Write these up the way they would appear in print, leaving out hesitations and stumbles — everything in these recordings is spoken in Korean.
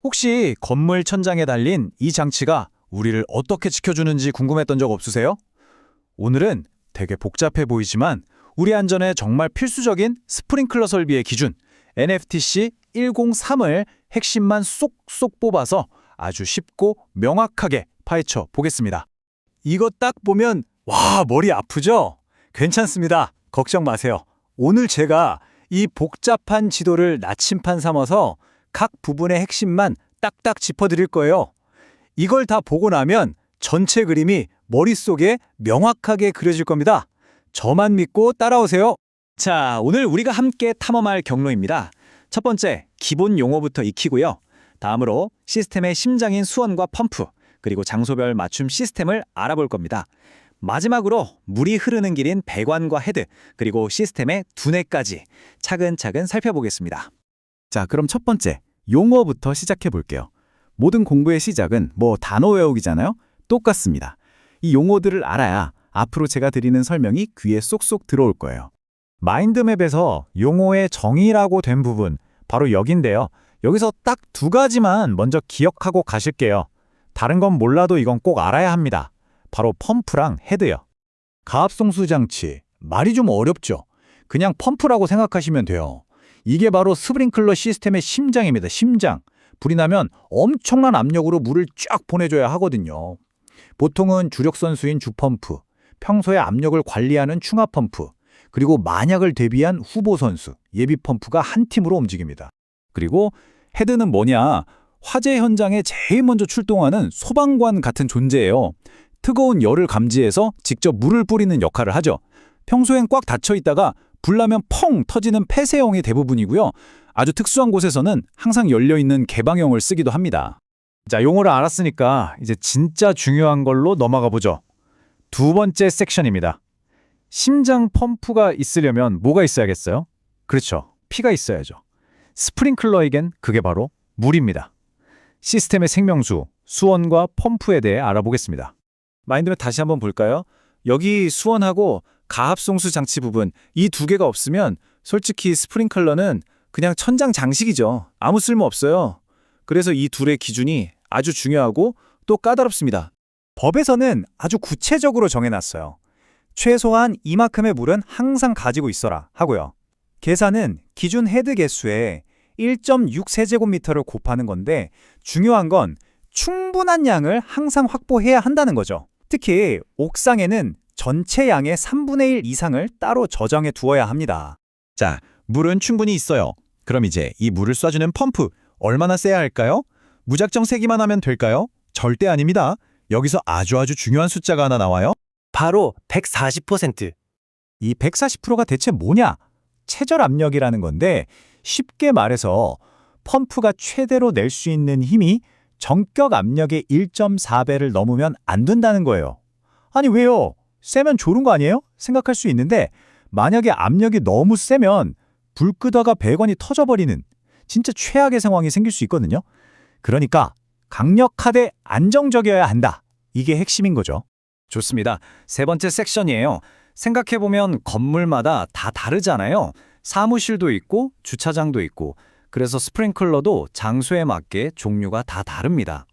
혹시 건물 천장에 달린 이 장치가 우리를 어떻게 지켜주는지 궁금했던 적 없으세요? 오늘은 되게 복잡해 보이지만 우리 안전에 정말 필수적인 스프링클러 설비의 기준 NFTC 103을 핵심만 쏙쏙 뽑아서 아주 쉽고 명확하게 파헤쳐 보겠습니다. 이거 딱 보면 와, 머리 아프죠? 괜찮습니다. 걱정 마세요. 오늘 제가 이 복잡한 지도를 나침판 삼아서 각 부분의 핵심만 딱딱 짚어드릴 거예요. 이걸 다 보고 나면 전체 그림이 머릿속에 명확하게 그려질 겁니다. 저만 믿고 따라오세요. 자, 오늘 우리가 함께 탐험할 경로입니다. 첫 번째, 기본 용어부터 익히고요. 다음으로 시스템의 심장인 수원과 펌프, 그리고 장소별 맞춤 시스템을 알아볼 겁니다. 마지막으로 물이 흐르는 길인 배관과 헤드, 그리고 시스템의 두뇌까지 차근차근 살펴보겠습니다. 자, 그럼 첫 번째, 용어부터 시작해 볼게요. 모든 공부의 시작은 단어 외우기잖아요? 똑같습니다. 이 용어들을 알아야 앞으로 제가 드리는 설명이 귀에 쏙쏙 들어올 거예요. 마인드맵에서 용어의 정의라고 된 부분, 바로 여긴데요. 여기서 딱 두 가지만 먼저 기억하고 가실게요. 다른 건 몰라도 이건 꼭 알아야 합니다. 바로 펌프랑 헤드요. 가압송수 장치, 말이 좀 어렵죠? 그냥 펌프라고 생각하시면 돼요. 이게 바로 스프링클러 시스템의 심장입니다. 심장. 불이 나면 엄청난 압력으로 물을 쫙 보내줘야 하거든요. 보통은 주력 선수인 주펌프, 평소에 압력을 관리하는 충압펌프, 그리고 만약을 대비한 후보 선수, 예비 펌프가 한 팀으로 움직입니다. 그리고 헤드는 뭐냐? 화재 현장에 제일 먼저 출동하는 소방관 같은 존재예요. 뜨거운 열을 감지해서 직접 물을 뿌리는 역할을 하죠. 평소엔 꽉 닫혀 있다가 불나면 펑 터지는 폐쇄형이 대부분이고요. 아주 특수한 곳에서는 항상 열려있는 개방형을 쓰기도 합니다. 자, 용어를 알았으니까 이제 진짜 중요한 걸로 넘어가 보죠. 두 번째 섹션입니다. 심장 펌프가 있으려면 뭐가 있어야겠어요? 그렇죠. 피가 있어야죠. 스프링클러에겐 그게 바로 물입니다. 시스템의 생명수, 수원과 펌프에 대해 알아보겠습니다. 마인드맵 다시 한번 볼까요? 여기 수원하고 가압송수 장치 부분, 이 두 개가 없으면 솔직히 스프링클러는 그냥 천장 장식이죠. 아무 쓸모 없어요. 그래서 이 둘의 기준이 아주 중요하고 또 까다롭습니다. 법에서는 아주 구체적으로 정해놨어요. 최소한 이만큼의 물은 항상 가지고 있어라 하고요. 계산은 기준 헤드 개수에 1.6세제곱미터를 곱하는 건데 중요한 건 충분한 양을 항상 확보해야 한다는 거죠. 특히 옥상에는 전체 양의 3분의 1 이상을 따로 저장해 두어야 합니다. 자, 물은 충분히 있어요. 그럼 이제 이 물을 쏴주는 펌프, 얼마나 세야 할까요? 무작정 세기만 하면 될까요? 절대 아닙니다. 여기서 아주 중요한 숫자가 하나 나와요. 바로 140%. 이 140%가 대체 뭐냐? 최절 압력이라는 건데 쉽게 말해서 펌프가 최대로 낼 수 있는 힘이 정격 압력의 1.4배를 넘으면 안 된다는 거예요. 아니 왜요? 세면 좋은 거 아니에요? 생각할 수 있는데 만약에 압력이 너무 세면 불 끄다가 배관이 터져버리는 진짜 최악의 상황이 생길 수 있거든요. 그러니까 강력하되 안정적이어야 한다. 이게 핵심인 거죠. 좋습니다. 세 번째 섹션이에요. 생각해보면 건물마다 다 다르잖아요. 사무실도 있고 주차장도 있고 그래서 스프링클러도 장소에 맞게 종류가 다 다릅니다.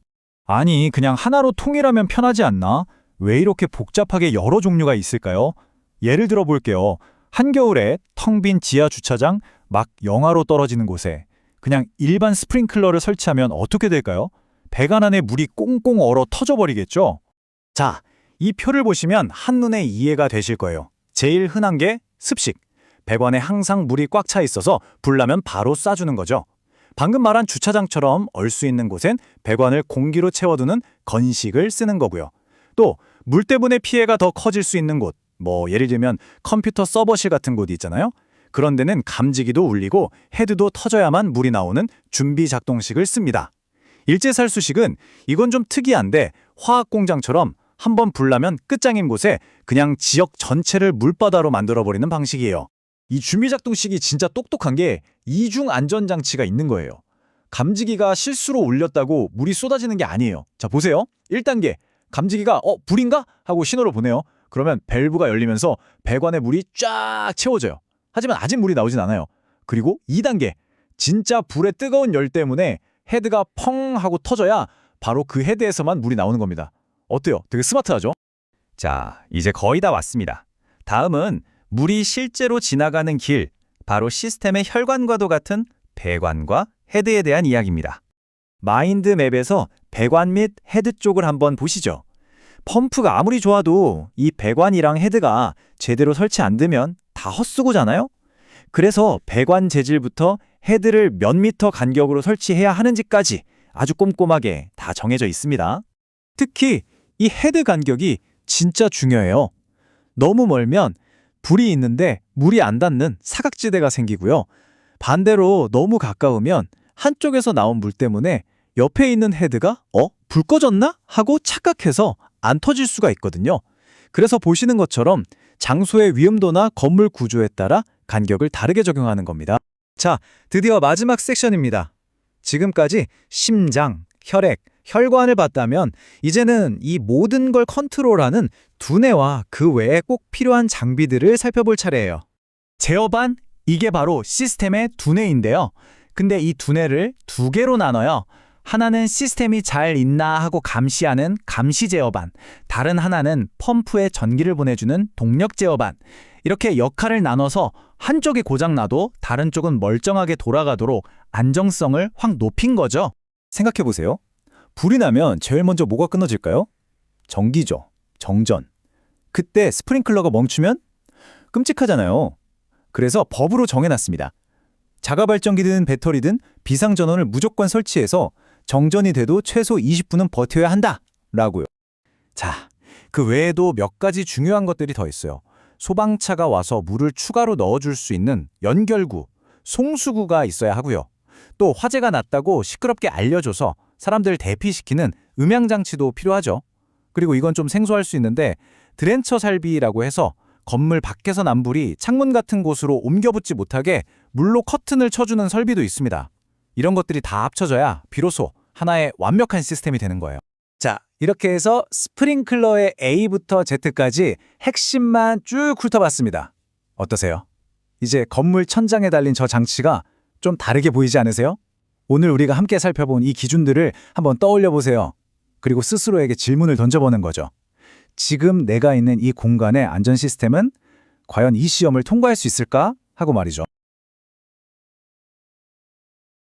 아니 그냥 하나로 통일하면 편하지 않나? 왜 이렇게 복잡하게 여러 종류가 있을까요? 예를 들어 볼게요. 한겨울에 텅 빈 지하 주차장 막 영하로 떨어지는 곳에 그냥 일반 스프링클러를 설치하면 어떻게 될까요? 배관 안에 물이 꽁꽁 얼어 터져버리겠죠? 자, 이 표를 보시면 한눈에 이해가 되실 거예요. 제일 흔한 게 습식. 배관에 항상 물이 꽉 차 있어서 불 나면 바로 쏴주는 거죠. 방금 말한 주차장처럼 얼 수 있는 곳엔 배관을 공기로 채워두는 건식을 쓰는 거고요. 또 물 때문에 피해가 더 커질 수 있는 곳, 예를 들면 컴퓨터 서버실 같은 곳이 있잖아요. 그런 데는 감지기도 울리고 헤드도 터져야만 물이 나오는 준비 작동식을 씁니다. 일제살수식은 이건 좀 특이한데 화학공장처럼 한번 불 나면 끝장인 곳에 그냥 지역 전체를 물바다로 만들어버리는 방식이에요. 이 준비작동식이 진짜 똑똑한 게 이중 안전장치가 있는 거예요. 감지기가 실수로 울렸다고 물이 쏟아지는 게 아니에요. 자, 보세요. 1단계. 감지기가 불인가? 하고 신호를 보내요. 그러면 밸브가 열리면서 배관에 물이 쫙 채워져요. 하지만 아직 물이 나오진 않아요. 그리고 2단계. 진짜 불의 뜨거운 열 때문에 헤드가 펑 하고 터져야 바로 그 헤드에서만 물이 나오는 겁니다. 어때요? 되게 스마트하죠? 자, 이제 거의 다 왔습니다. 다음은 물이 실제로 지나가는 길, 바로 시스템의 혈관과도 같은 배관과 헤드에 대한 이야기입니다. 마인드맵에서 배관 및 헤드 쪽을 한번 보시죠. 펌프가 아무리 좋아도 이 배관이랑 헤드가 제대로 설치 안 되면 다 헛수고잖아요? 그래서 배관 재질부터 헤드를 몇 미터 간격으로 설치해야 하는지까지 아주 꼼꼼하게 다 정해져 있습니다. 특히 이 헤드 간격이 진짜 중요해요. 너무 멀면 불이 있는데 물이 안 닿는 사각지대가 생기고요. 반대로 너무 가까우면 한쪽에서 나온 물 때문에 옆에 있는 헤드가 불 꺼졌나? 하고 착각해서 안 터질 수가 있거든요. 그래서 보시는 것처럼 장소의 위험도나 건물 구조에 따라 간격을 다르게 적용하는 겁니다. 자, 드디어 마지막 섹션입니다. 지금까지 심장, 혈액, 혈관을 봤다면 이제는 이 모든 걸 컨트롤하는 두뇌와 그 외에 꼭 필요한 장비들을 살펴볼 차례예요. 제어반, 이게 바로 시스템의 두뇌인데요. 근데 이 두뇌를 두 개로 나눠요. 하나는 시스템이 잘 있나 하고 감시하는 감시 제어반, 다른 하나는 펌프에 전기를 보내주는 동력 제어반. 이렇게 역할을 나눠서 한쪽이 고장나도 다른 쪽은 멀쩡하게 돌아가도록 안정성을 확 높인 거죠. 생각해보세요. 불이 나면 제일 먼저 뭐가 끊어질까요? 전기죠. 정전. 그때 스프링클러가 멈추면 끔찍하잖아요. 그래서 법으로 정해놨습니다. 자가발전기든 배터리든 비상전원을 무조건 설치해서 정전이 돼도 최소 20분은 버텨야 한다! 라고요. 자, 그 외에도 몇 가지 중요한 것들이 더 있어요. 소방차가 와서 물을 추가로 넣어줄 수 있는 연결구, 송수구가 있어야 하고요. 또 화재가 났다고 시끄럽게 알려줘서 사람들 대피시키는 음향장치도 필요하죠. 그리고 이건 좀 생소할 수 있는데 드렌처 살비라고 해서 건물 밖에서 난 불이 창문 같은 곳으로 옮겨붙지 못하게 물로 커튼을 쳐주는 설비도 있습니다. 이런 것들이 다 합쳐져야 비로소 하나의 완벽한 시스템이 되는 거예요. 자, 이렇게 해서 스프링클러의 A부터 Z까지 핵심만 쭉 훑어봤습니다. 어떠세요? 이제 건물 천장에 달린 저 장치가 좀 다르게 보이지 않으세요? 오늘 우리가 함께 살펴본 이 기준들을 한번 떠올려 보세요. 그리고 스스로에게 질문을 던져보는 거죠. 지금 내가 있는 이 공간의 안전 시스템은 과연 이 시험을 통과할 수 있을까? 하고 말이죠.